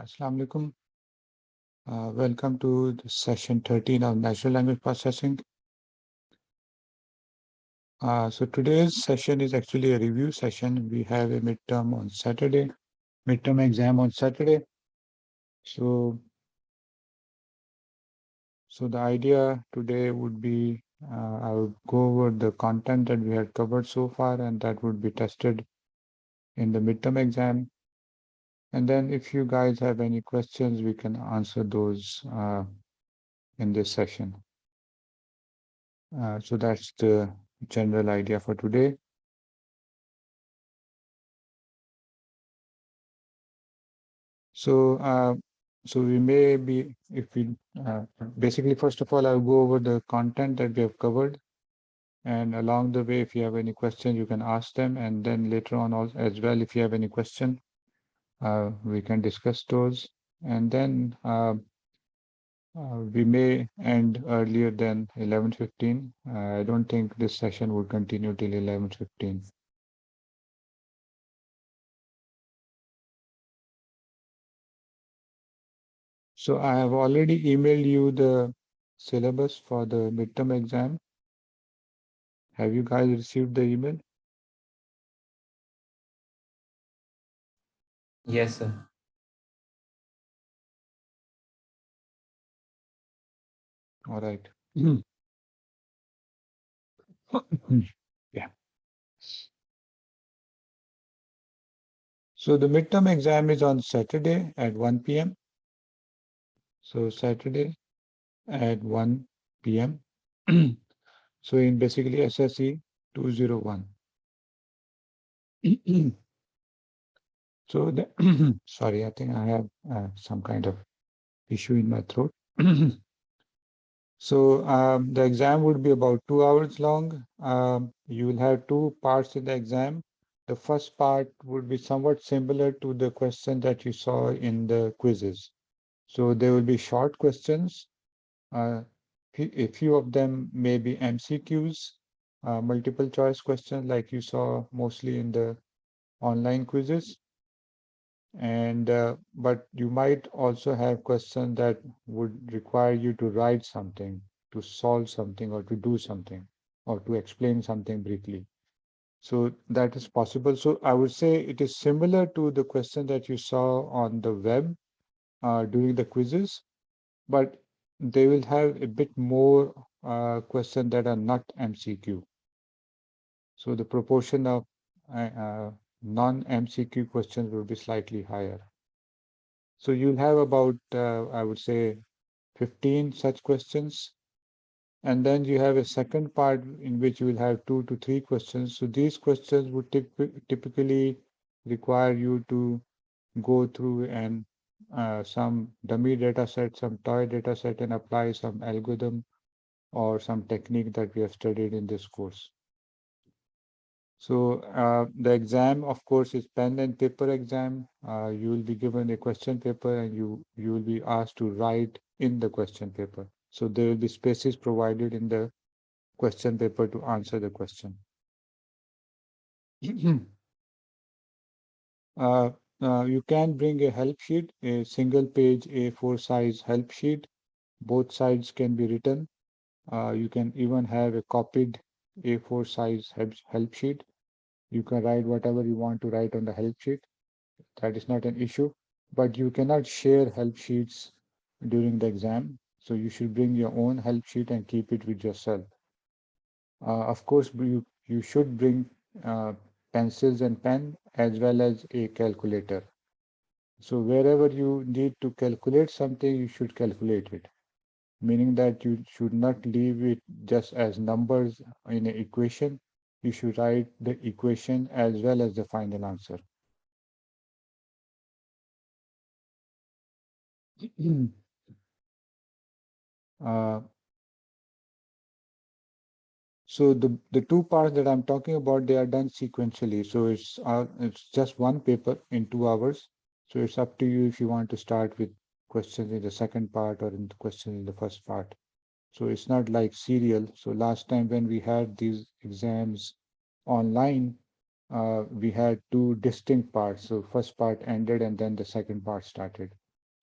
Assalamu alaikum. Welcome to the session 13 of natural language processing. So today's session is actually a review session. We have a midterm on Saturday, midterm exam on Saturday. So the idea today would be I would go over the content that we had covered so far, and that would be tested in the midterm exam. And then if you guys have any questions, we can answer those in this session. So that's the general idea for today. So we may be, if we basically, first of all, I'll go over the content that we have covered. And along the way, if you have any questions, you can ask them. And then later on as well, if you have any question, we can discuss those. And then we may end earlier than 11:15. I don't think this session will continue till 11:15. So I have already emailed you the syllabus for the midterm exam. Have you guys received the email? Yes, sir. All right. Yeah. So the midterm exam is on Saturday at 1 p.m. So Saturday at 1 p.m. So in basically SSE 201. So sorry, I think I have some kind of issue in my throat. So the exam would be about 2 hours long. You will have two parts in the exam. The first part would be somewhat similar to the question that you saw in the quizzes. So there will be short questions. A few of them may be MCQs, multiple choice questions like you saw mostly in the online quizzes. And but you might also have questions that would require you to write something, to solve something, or to do something, or to explain something briefly. So that is possible. So I would say it is similar to the question that you saw on the web during the quizzes, but they will have a bit more questions that are not MCQ. So the proportion of non-MCQ questions will be slightly higher. So you'll have about, I would say, 15 such questions. And then you have a second part in which you will have 2 to 3 questions. So these questions would typically require you to go through and some dummy data set, some toy data set, and apply some algorithm or some technique that we have studied in this course. So the exam, of course, is pen and paper exam. You will be given a question paper and you will be asked to write in the question paper. So there will be spaces provided in the question paper to answer the question. uh, you can bring a help sheet, a single page A4 size help sheet. Both sides can be written. You can even have a copied A4 size help sheet. You can write whatever you want to write on the help sheet. That is not an issue, but you cannot share help sheets during the exam. So you should bring your own help sheet and keep it with yourself. Of course, you should bring pencils and pen as well as a calculator. So wherever you need to calculate something, you should calculate it, meaning that you should not leave it just as numbers in an equation. You should write the equation as well as the final answer. uh, So the two parts that I'm talking about, they are done sequentially. So it's just one paper in 2 hours. So it's up to you if you want to start with questions in the second part or in the questions in the first part. So it's not like serial. So last time when we had these exams online, we had two distinct parts. So first part ended and then the second part started.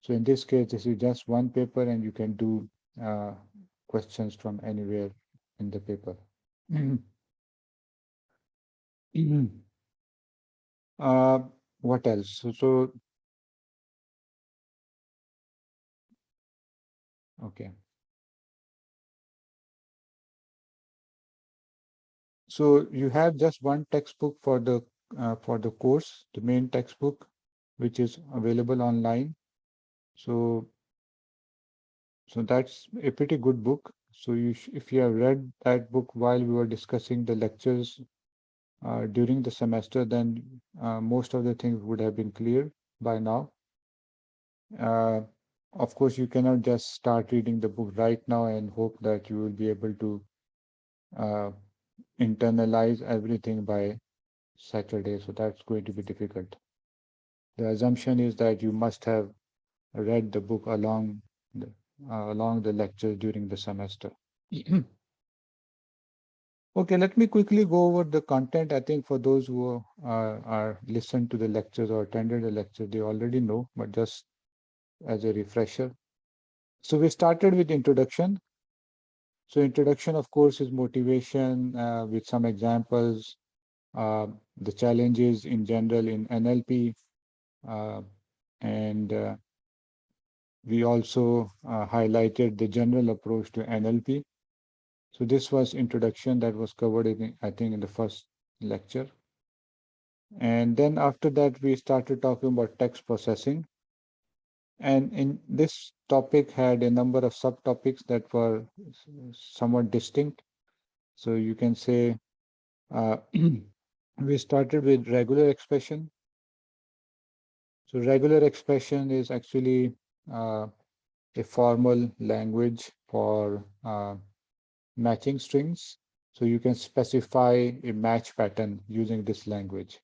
So in this case, this is just one paper and you can do questions from anywhere in the paper. Uh, what else? Okay. So you have just one textbook for the course, the main textbook, which is available online. So so that's a pretty good book. So if you have read that book while we were discussing the lectures during the semester, then most of the things would have been clear by now. Uh, of course, you cannot just start reading the book right now and hope that you will be able to uh, internalize everything by Saturday. So that's going to be difficult. The assumption is that you must have read the book along the lectures during the semester. Okay, let me quickly go over the content. I think for those who are listened to the lectures or attended the lecture, they already know, but just as a refresher. So we started with introduction. So introduction, of course, is motivation with some examples, the challenges in general in NLP, uh, and we also highlighted the general approach to NLP. So this was introduction that was covered in, I think, in the first lecture. And then after that, we started talking about text processing. And in this topic had a number of subtopics that were somewhat distinct. So you can say we started with regular expression. So regular expression is actually uh, a formal language for matching strings. So you can specify a match pattern using this language.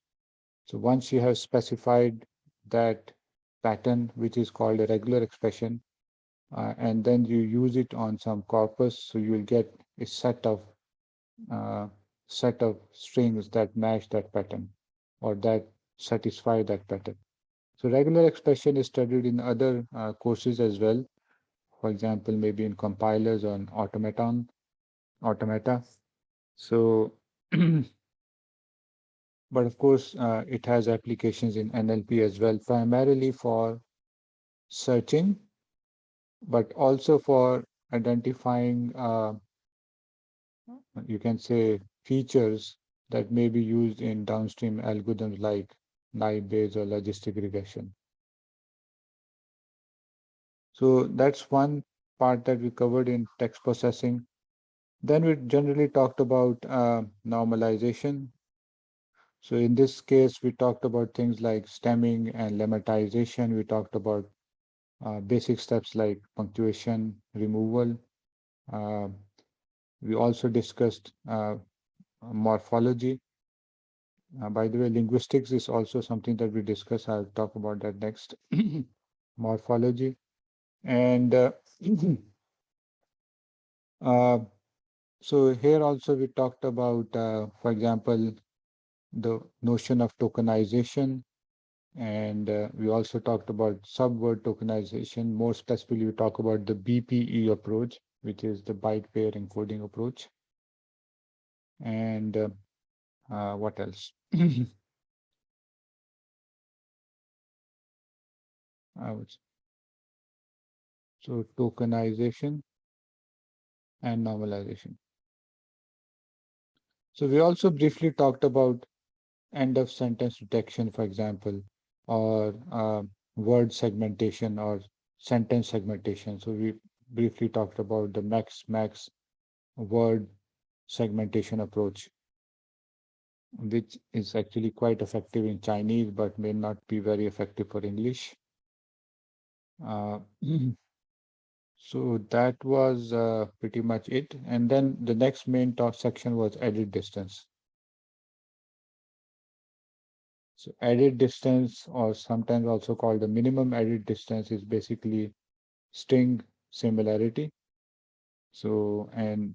So once you have specified that pattern, which is called a regular expression, and then you use it on some corpus, so you will get a uh, set of strings that match that pattern or that satisfy that pattern. So regular expression is studied in other courses as well. For example, maybe in compilers or automata. So, but of course, it has applications in NLP as well, primarily for searching, but also for identifying, you can say, features that may be used in downstream algorithms like naive-Bayes or logistic regression. So that's one part that we covered in text processing. Then we generally talked about normalization. So in this case, we talked about things like stemming and lemmatization. We talked about basic steps like punctuation removal. Uh, we also discussed morphology. By the way, linguistics is also something that we discuss. I'll talk about that next. Morphology. And uh, so here also we talked about, for example, the notion of tokenization. And we also talked about subword tokenization. More specifically, we talk about the BPE approach, which is the byte pair encoding approach. And what else? So tokenization and normalization. So we also briefly talked about end of sentence detection, for example, or word segmentation or sentence segmentation. So we briefly talked about the max word segmentation approach, which is actually quite effective in Chinese, but may not be very effective for English. Uh, so that was pretty much it. And then the next main talk section was edit distance. So edit distance, or sometimes also called the minimum edit distance, is basically string similarity. So, and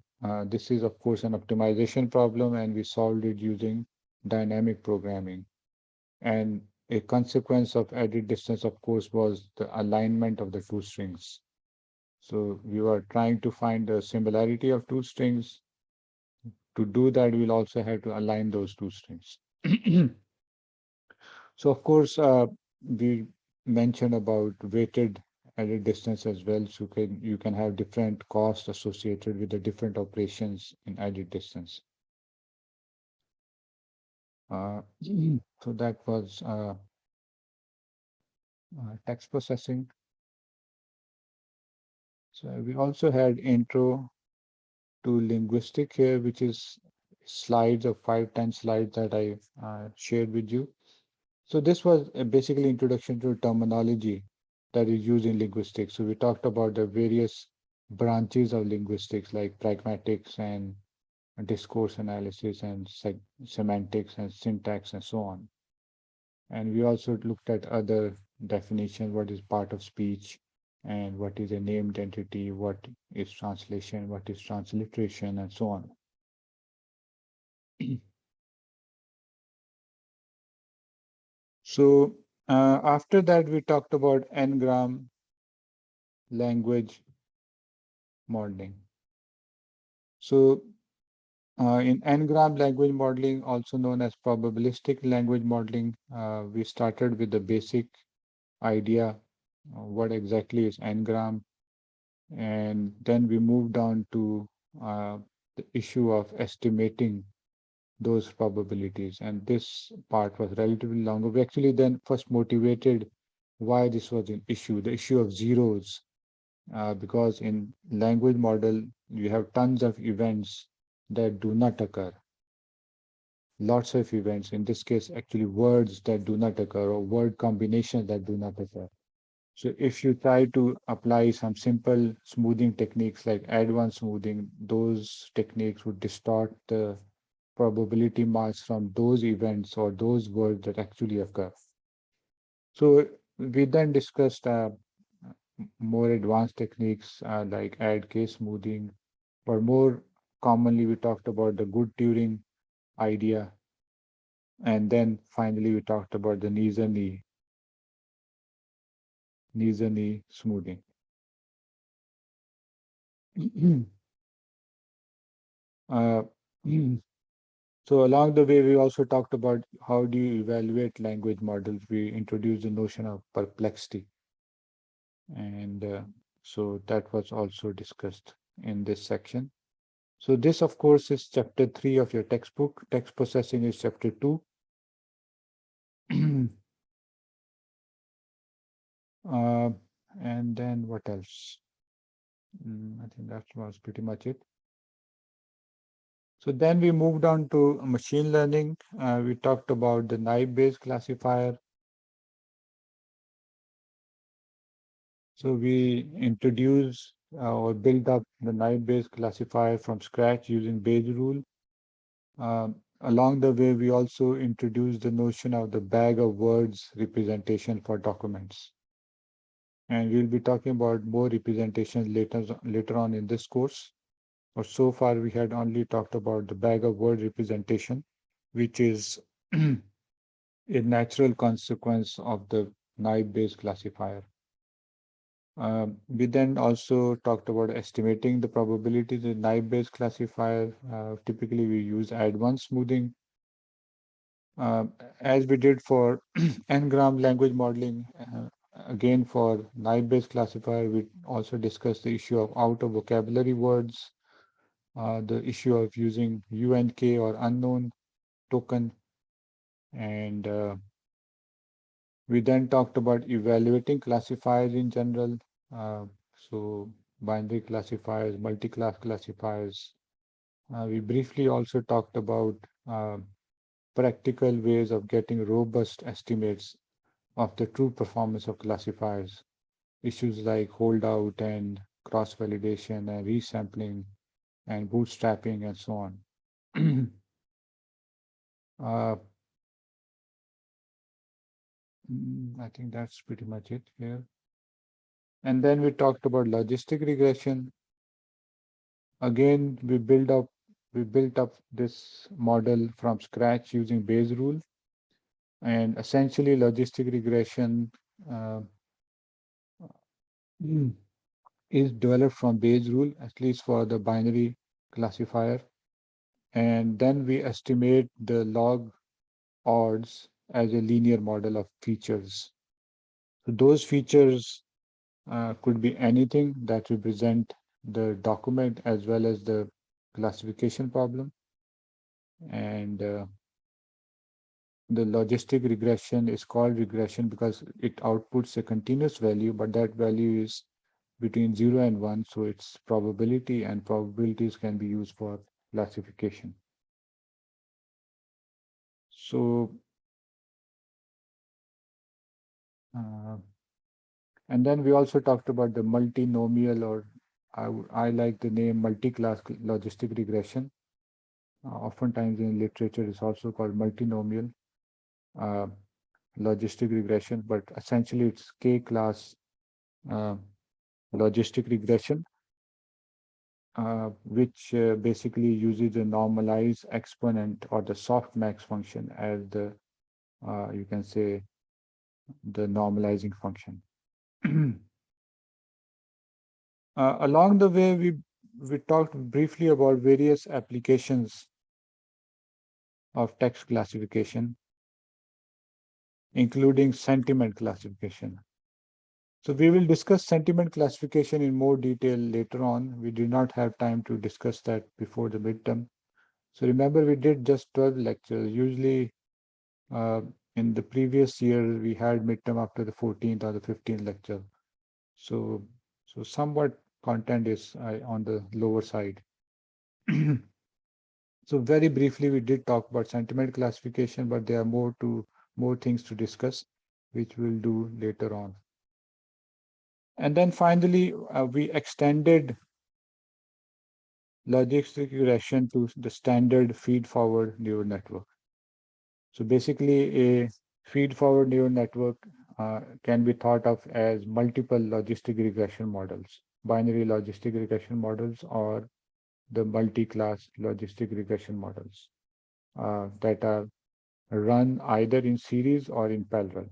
this is of course an optimization problem, and we solved it using dynamic programming. And a consequence of added distance, of course, was the alignment of the two strings. So we were trying to find the similarity of two strings. To do that, we'll also have to align those two strings. So of course, we mentioned about weighted added distance as well. So you can have different costs associated with the different operations in added distance. So that was text processing. So we also had intro to linguistic here, which is slides of 5-10 slides that I shared with you. So this was basically introduction to terminology that is used in linguistics. So we talked about the various branches of linguistics like pragmatics and discourse analysis and semantics and syntax and so on. And we also looked at other definitions, what is part of speech and what is a named entity, what is translation, what is transliteration, and so on. So after that, we talked about N-gram language modeling. So in N-gram language modeling, also known as probabilistic language modeling, we started with the basic idea, what exactly is N-gram, and then we moved on to the issue of estimating those probabilities. And this part was relatively longer. We actually then first motivated why this was an issue, the issue of zeros, because in language model, you have tons of events that do not occur. Lots of events, in this case, actually words that do not occur or word combinations that do not occur. So if you try to apply some simple smoothing techniques like advanced smoothing, those techniques would distort the probability mass from those events or those words that actually occur. So we then discussed more advanced techniques like add case smoothing, but more commonly we talked about the good Turing idea. And then finally we talked about the knees and knee smoothing. uh, So along the way, we also talked about how do you evaluate language models. We introduced the notion of perplexity. And so that was also discussed in this section. So this, of course, is chapter 3 of your textbook. Text processing is chapter 2. And then what else? I think that was pretty much it. So then we moved on to machine learning. We talked about the naive-Bayes classifier. So we introduced or built up the naive-Bayes classifier from scratch using Bayes rule. Along the way, we also introduced the notion of the bag of words representation for documents. And we'll be talking about more representations later on in this course. But so far, we had only talked about the bag of word representation, which is a natural consequence of the naive-Bayes classifier. We then also talked about estimating the probability. The naive-Bayes classifier, typically we use advanced smoothing. As we did for N-gram language modeling, again for naive-Bayes classifier, we also discussed the issue of out-of-vocabulary words, the issue of using UNK or unknown token, and we then talked about evaluating classifiers in general. So binary classifiers, multi-class classifiers. We briefly also talked about practical ways of getting robust estimates of the true performance of classifiers. Issues like holdout and cross-validation and resampling and bootstrapping and so on. uh, I think that's pretty much it here. And then we talked about logistic regression. Again, we built up this model from scratch using Bayes rule. And essentially, logistic regression uh, is developed from Bayes rule, at least for the binary classifier. And then we estimate the log odds as a linear model of features. So those features could be anything that represent the document as well as the classification problem. And the logistic regression is called regression because it outputs a continuous value, but that value is between 0 and 1. So it's probability, and probabilities can be used for classification. So, uh, and then we also talked about the multinomial, or I like the name multi-class logistic regression. Oftentimes in literature, it's also called multinomial uh, logistic regression, but essentially it's K-class uh, logistic regression, which basically uses the normalized exponent or the softmax function as the, you can say, the normalizing function. Along the way, we talked briefly about various applications of text classification, including sentiment classification. So we will discuss sentiment classification in more detail later on. We did not have time to discuss that before the midterm. So remember, we did just 12 lectures. Usually uh, in the previous year, we had midterm after the 14th or the 15th lecture. So, so somewhat content is on the lower side. So very briefly, we did talk about sentiment classification, but there are more things to discuss, which we'll do later on. And then finally, we extended logistic regression to the standard feed-forward neural network. So basically, a feed-forward neural network can be thought of as multiple logistic regression models, binary logistic regression models, or the multi-class logistic regression models that are run either in series or in parallel.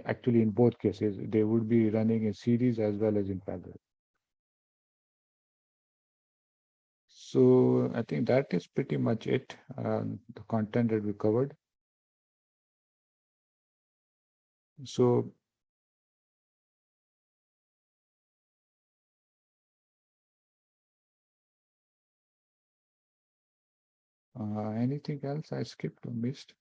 Actually, in both cases, they would be running in series as well as in parallel. So I think that is pretty much it, the content that we covered. So anything else I skipped or missed?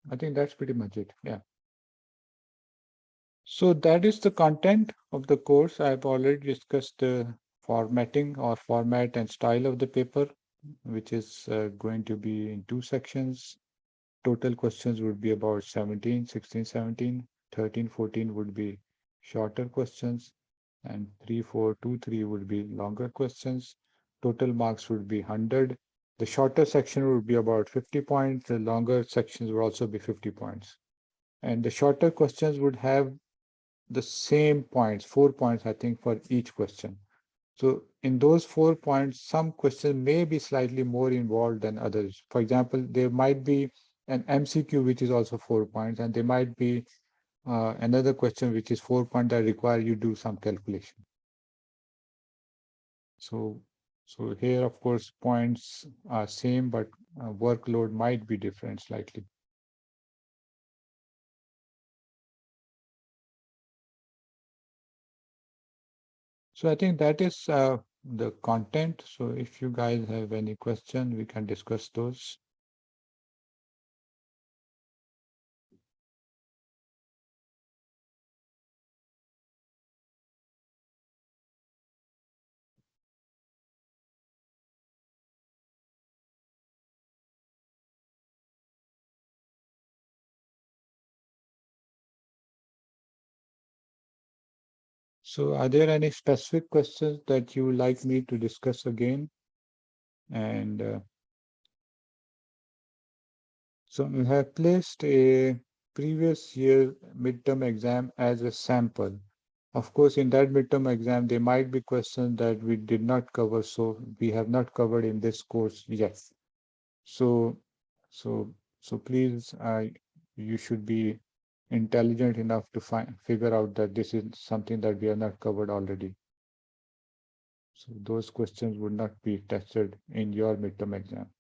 I think that's pretty much it. Yeah. So that is the content of the course. I've already discussed the formatting or format and style of the paper, which is going to be in 2 sections. Total questions would be about 17, 16, 17. 13, 14 would be shorter questions, and 3, 4, 2, 3 would be longer questions. Total marks would be 100. The shorter section would be about 50 points. The longer sections would also be 50 points. And the shorter questions would have the same points, 4 points, I think, for each question. So in those 4 points, some questions may be slightly more involved than others. For example, there might be an MCQ, which is also 4 points, and there might be another question, which is 4 points that require you do some calculation. So, so here, of course, points are same, but workload might be different slightly. So I think that is the content. So if you guys have any question, we can discuss those. So are there any specific questions that you would like me to discuss again? And So we have placed a previous year midterm exam as a sample. Of course, in that midterm exam, there might be questions that we did not cover, so we have not covered in this course yet. So, so, so please, you should be intelligent enough to figure out that this is something that we have not covered already. So those questions would not be tested in your midterm exam.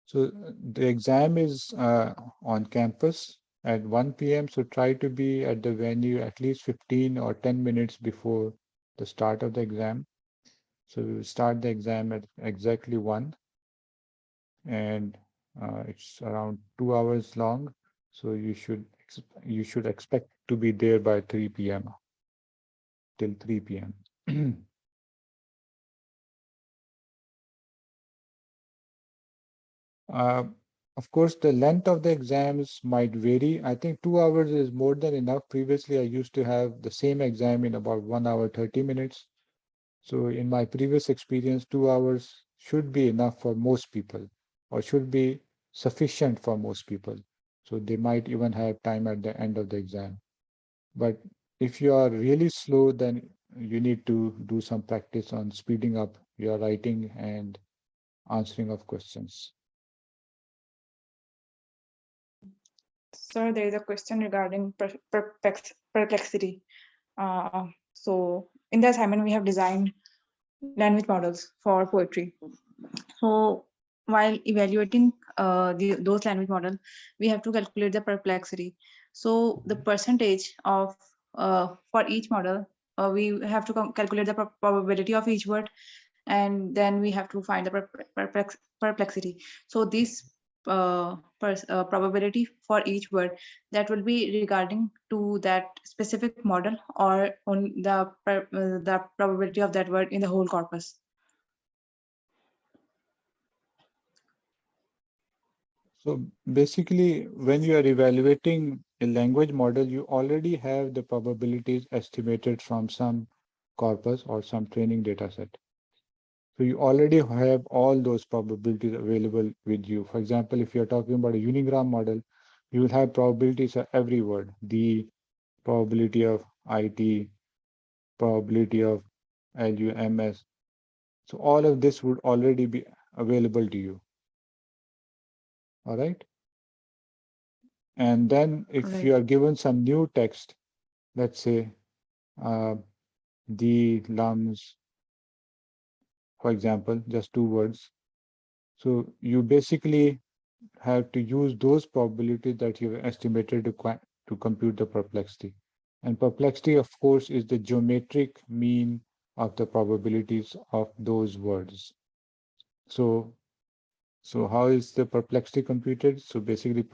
So the exam is on campus at 1 p.m. So try to be at the venue at least 15 or 10 minutes before the start of the exam. So we will start the exam at exactly 1, and it's around 2 hours long. So you should expect to be there by 3 p.m. till 3 p.m. Uh, of course, the length of the exams might vary. I think 2 hours is more than enough. Previously, I used to have the same exam in about 1 hour, 30 minutes. So in my previous experience, 2 hours should be enough for most people, or should be sufficient for most people. So they might even have time at the end of the exam. But if you are really slow, then you need to do some practice on speeding up your writing and answering of questions. Sir, there is a question regarding perplexity. So in the assignment, we have designed language models for poetry. So while evaluating those language models, we have to calculate the perplexity. So the percentage of for each model, we have to calculate the probability of each word, and then we have to find the perplexity. So this probability for each word, that will be regarding to that specific model, or on the probability of that word in the whole corpus. So basically, when you are evaluating a language model, you already have the probabilities estimated from some corpus or some training data set. So you already have all those probabilities available with you. For example, if you're talking about a Unigram model, you will have probabilities for every word, the probability of IT, probability of LUMS. So all of this would already be available to you. All right. And then if you Right. are given some new text, let's say uh, the lums, for example, just 2 words. So you basically have to use those probabilities that you've estimated to compute the perplexity. And perplexity, of course, is the geometric mean of the probabilities of those words. So, so how is the perplexity computed? So basically the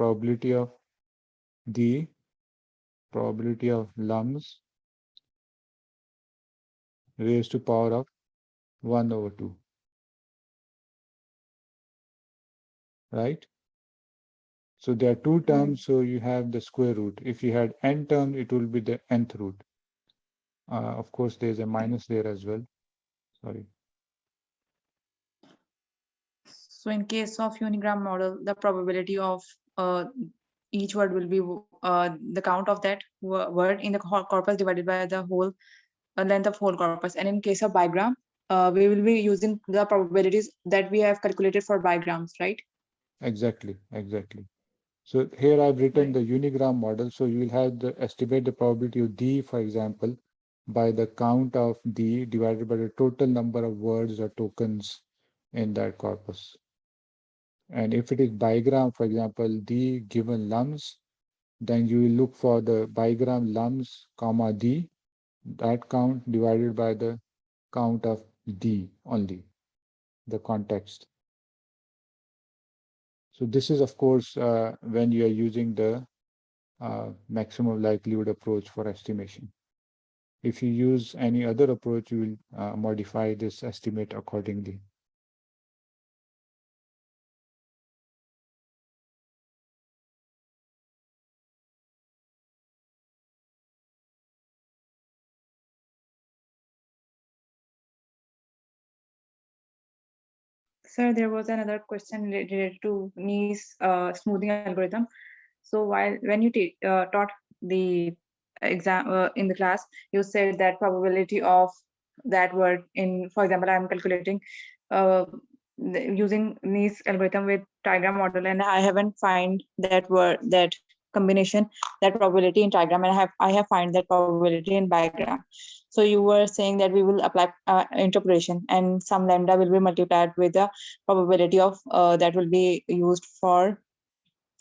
probability of lums raised to power of 1 over 2, right? So there are two Right. terms, so you have the square root. If you had n terms, it will be the nth root. Of course, there's a minus there as well. Sorry. So in case of Unigram model, the probability of each word will be the count of that word in the corpus divided by the whole length of whole corpus. And in case of bigram, we will be using the probabilities that we have calculated for bigrams, right? Exactly, exactly. So here I've written Right. the unigram model. So you will have the estimate the probability of D, for example, by the count of D divided by the total number of words or tokens in that corpus. And if it is bigram, for example, D given lums, then you will look for the bigram lums, comma D, that count divided by the count of D only, the context. So this is, of course, when you are using the maximum likelihood approach for estimation. If you use any other approach, you will modify this estimate accordingly. Sir, there was another question related to Nice smoothing algorithm. So when you taught the exam in the class, you said that probability of that word in, for example, I'm calculating uh, using Nice algorithm with trigram model, and I haven't find that word, that combination, that probability in trigram, and I have find that probability in bigram. So you were saying that we will apply interpolation, and some lambda will be multiplied with the probability of that will be used for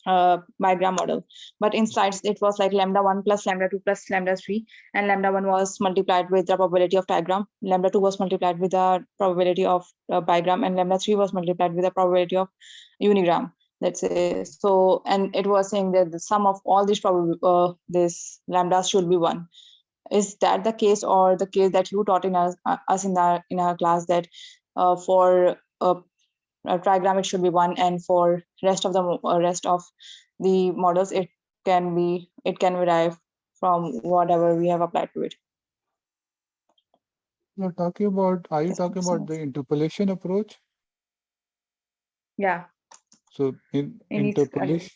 bigram model. But in slides, it was like lambda 1 plus lambda 2 plus lambda 3, and lambda 1 was multiplied with the probability of diagram, lambda 2 was multiplied with the probability of bigram, and lambda 3 was multiplied with the probability of unigram, let's say. So, and it was saying that the sum of all these this lambdas should be 1. Is that the case, or the case that you taught in us in our class, that for trigram it should be 1, and for rest of the models it can derive from whatever we have applied to it? Are you Does that talking make about the sense? interpolation approach? Yeah, So in in each interpolation,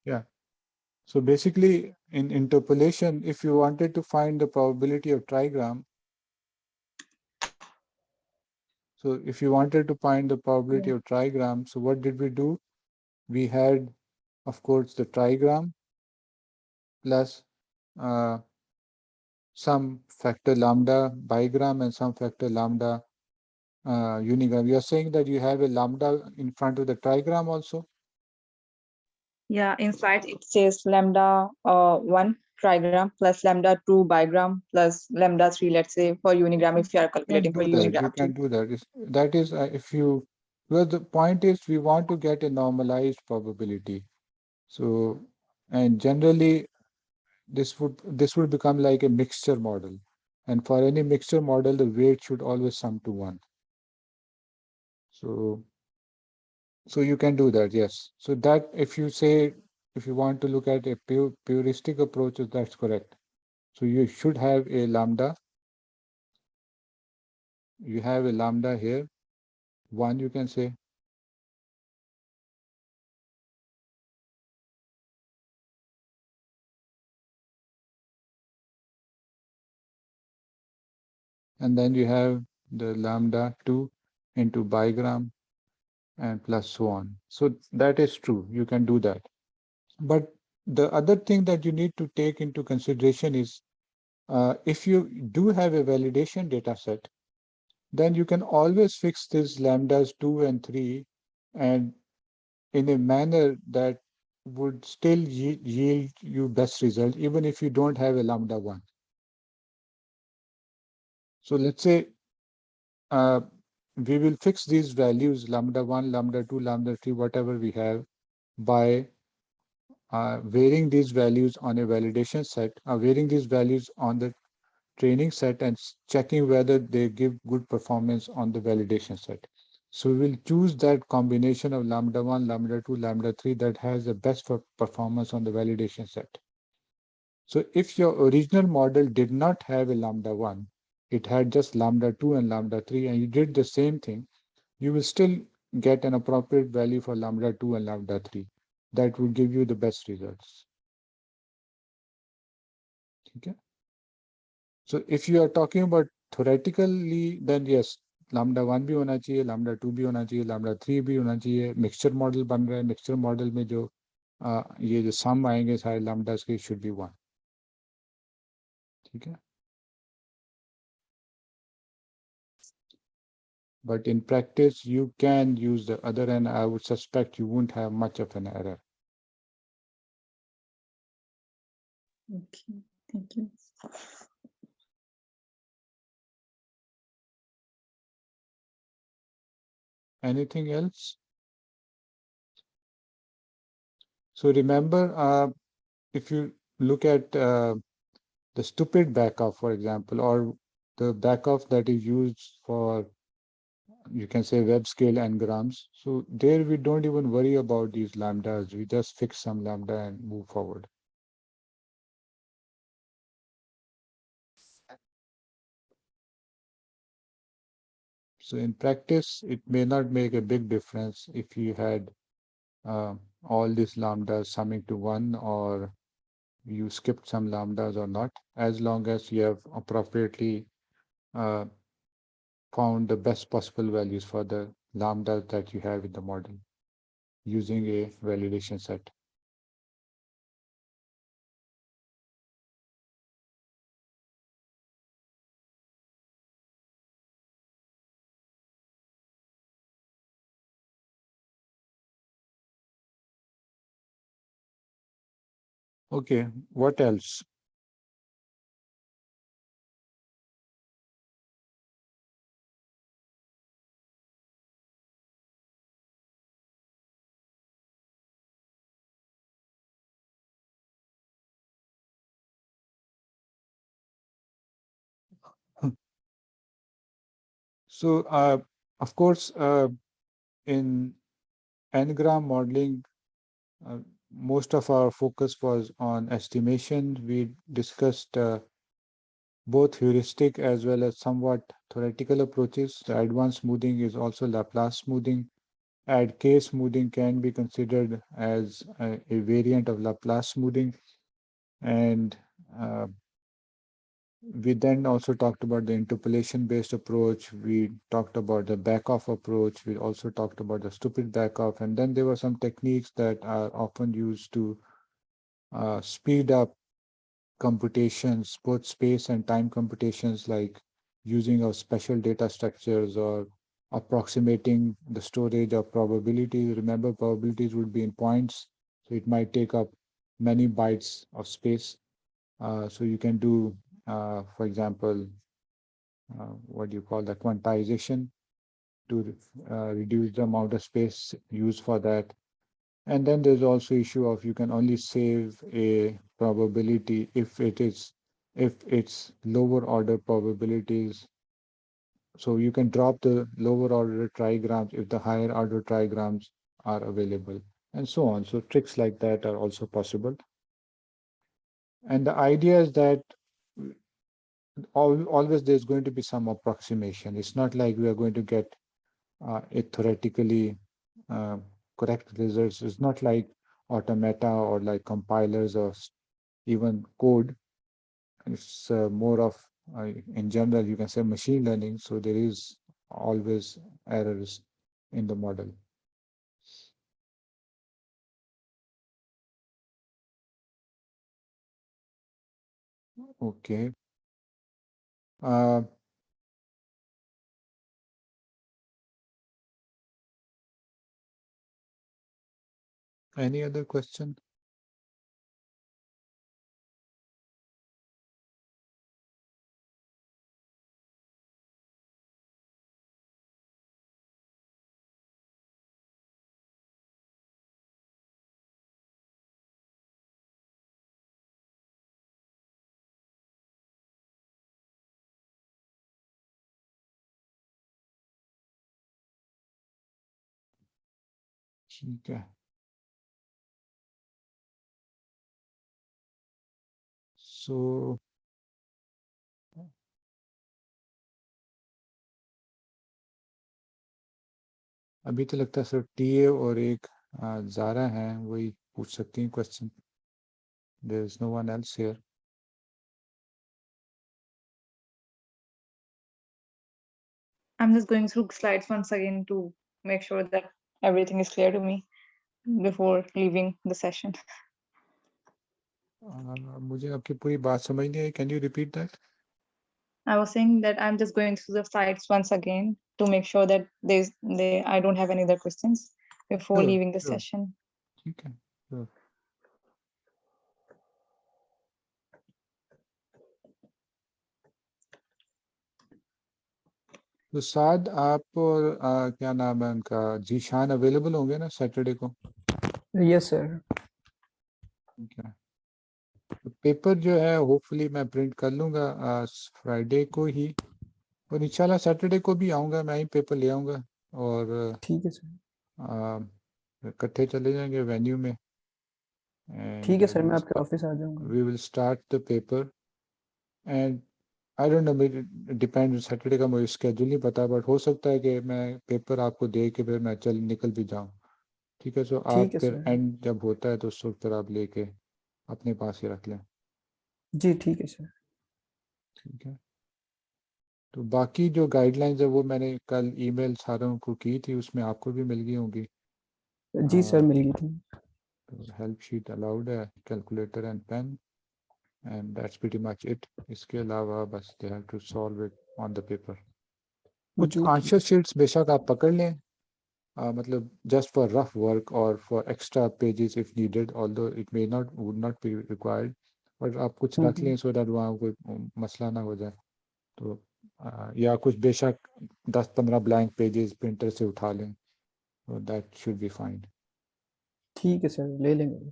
yeah. So basically in interpolation, if you wanted to find the probability of trigram, so if you wanted to find the probability of trigram, so what did we do? We had, of course, the trigram plus uh, some factor lambda bigram and some factor lambda unigram. You're saying that you have a lambda in front of the trigram also? yeah, inside it says lambda 1 trigram plus lambda 2 bigram plus lambda 3, let's say, for unigram, if you are You can calculating for do that. You unigram can too. do that. That is, if you, well, the point is we want to get a normalized probability. So, and generally this would become like a mixture model. And for any mixture model, the weight should always sum to 1. So, so you can do that, yes. So that if you want to look at a puristic approach, that's correct. So you should have a lambda. You have a lambda here, 1 you can say, and then you have the lambda 2 into bigram and plus so on. So that is true. You can do that. But the other thing that you need to take into consideration is if you do have a validation data set, then you can always fix these lambdas 2 and 3 and in a manner that would still yield you best result, even if you don't have a lambda 1. So let's say uh, we will fix these values, lambda 1, lambda 2, lambda 3, whatever we have, by varying these values on a validation set, varying these values on the training set and checking whether they give good performance on the validation set. So we will choose that combination of lambda 1, lambda 2, lambda 3 that has the best performance on the validation set. So if your original model did not have a lambda 1, it had just lambda 2 and lambda 3, and you did the same thing, you will still get an appropriate value for lambda 2 and lambda 3. That will give you the best results. Okay? So if you are talking about theoretically, then yes, lambda 1 भी होना चाहिए, lambda 2 भी होना चाहिए, lambda 3 भी होना चाहिए, mixture model बन रहा है, mixture model में जो ये जो sum आएंगे सारे lambdas के should be 1. ठीक है? But in practice, you can use the other, and I would suspect you won't have much of an error. Okay, thank you. Anything else? So remember, if you look at the stupid backoff, for example, or the backoff that is used for, you can say, web scale n-grams. So there we don't even worry about these lambdas. We just fix some lambda and move forward. So in practice, it may not make a big difference if you had all these lambdas summing to one, or you skipped some lambdas or not, as long as you have appropriately uh, found the best possible values for the lambdas that you have in the model using a validation set. Okay, what else? So, of course, in Ngram modeling, uh, most of our focus was on estimation. We discussed both heuristic as well as somewhat theoretical approaches. The advanced smoothing is also Laplace smoothing. Add case smoothing can be considered as a variant of Laplace smoothing. And uh, we then also talked about the interpolation based approach. We talked about the back off approach. We also talked about the stupid back off. And then there were some techniques that are often used to speed up computations, both space and time computations, like using of special data structures or approximating the storage of probabilities. Remember, probabilities would be in points, so it might take up many bytes of space. So you can do, for example, what do you call that, quantization to reduce the amount of space used for that. And then there's also issue of you can only save a probability if it's lower order probabilities. So you can drop the lower order trigrams if the higher order trigrams are available, and so on. So tricks like that are also possible. And the idea is that always there's going to be some approximation. It's not like we are going to get a theoretically uh, correct results. It's not like automata or like compilers or even code. It's more of, in general, you can say machine learning. So there is always errors in the model. Okay. Uh, any other question? ठीक है. So अभी तो लगता है सिर्फ TA और एक Zara है, वही पूछ सकती हैं question. There is no one else here. I'm just going through slides once again to make sure that everything is clear to me before leaving the session. मुझे आपकी पूरी बात समझ नहीं आई. Can you repeat that? I was saying that I'm just going through the slides once again to make sure that I don't have any other questions before Sure, leaving the sure. session. ठीक है. Sure. तो साद आप और क्या नाम है उनका, Zeeshan available होंगे ना सैटरडे को? Yes sir. ठीक है. तो पेपर जो है होपफुली मैं प्रिंट कर लूँगा फ्राइडे को ही, और इंशाल्लाह सैटरडे को भी आऊँगा, मैं ही पेपर ले आऊँगा और ठीक है सर. इकट्ठे चले जाएंगे वेन्यू में. ठीक एंड है सर, मैं आपके ऑफिस आ जाऊंगा. we will start the paper. And I don't know, मेरे डिपेंड, सैटरडे का मुझे स्केड्यूल नहीं पता, बट हो सकता है कि मैं पेपर आपको दे के फिर मैं निकल भी जाऊँ। ठीक है, सो ठीक आप है फिर सर। एंड जब होता है तो उस वक्त फिर आप लेके अपने पास ही रख लें। जी ठीक है सर। ठीक है, तो बाकी जो गाइडलाइंस है वो मैंने कल ईमेल सारों को की थी, उसमें आपको भी मिल गई होंगी। जी सर, मिल गई थी। हेल्प शीट अलाउड है, calculator and pen, and that's pretty much it. इसके अलावा बस they have to solve it on the paper. कुछ जी ठीक। आंसर शीट्स बेशक आप पकड़ लें, मतलब जस्ट फॉर रफ वर्क और for extra pages if needed, although it may not would not be required, but आप कुछ रख लें सो दैट वहाँ कोई मसला ना हो जाए। तो या कुछ बेशक 10-15 ब्लैंक पेजेस प्रिंटर से उठा लें, तो दैट शुड बी फाइन। ठीक है सर, ले लेंगे।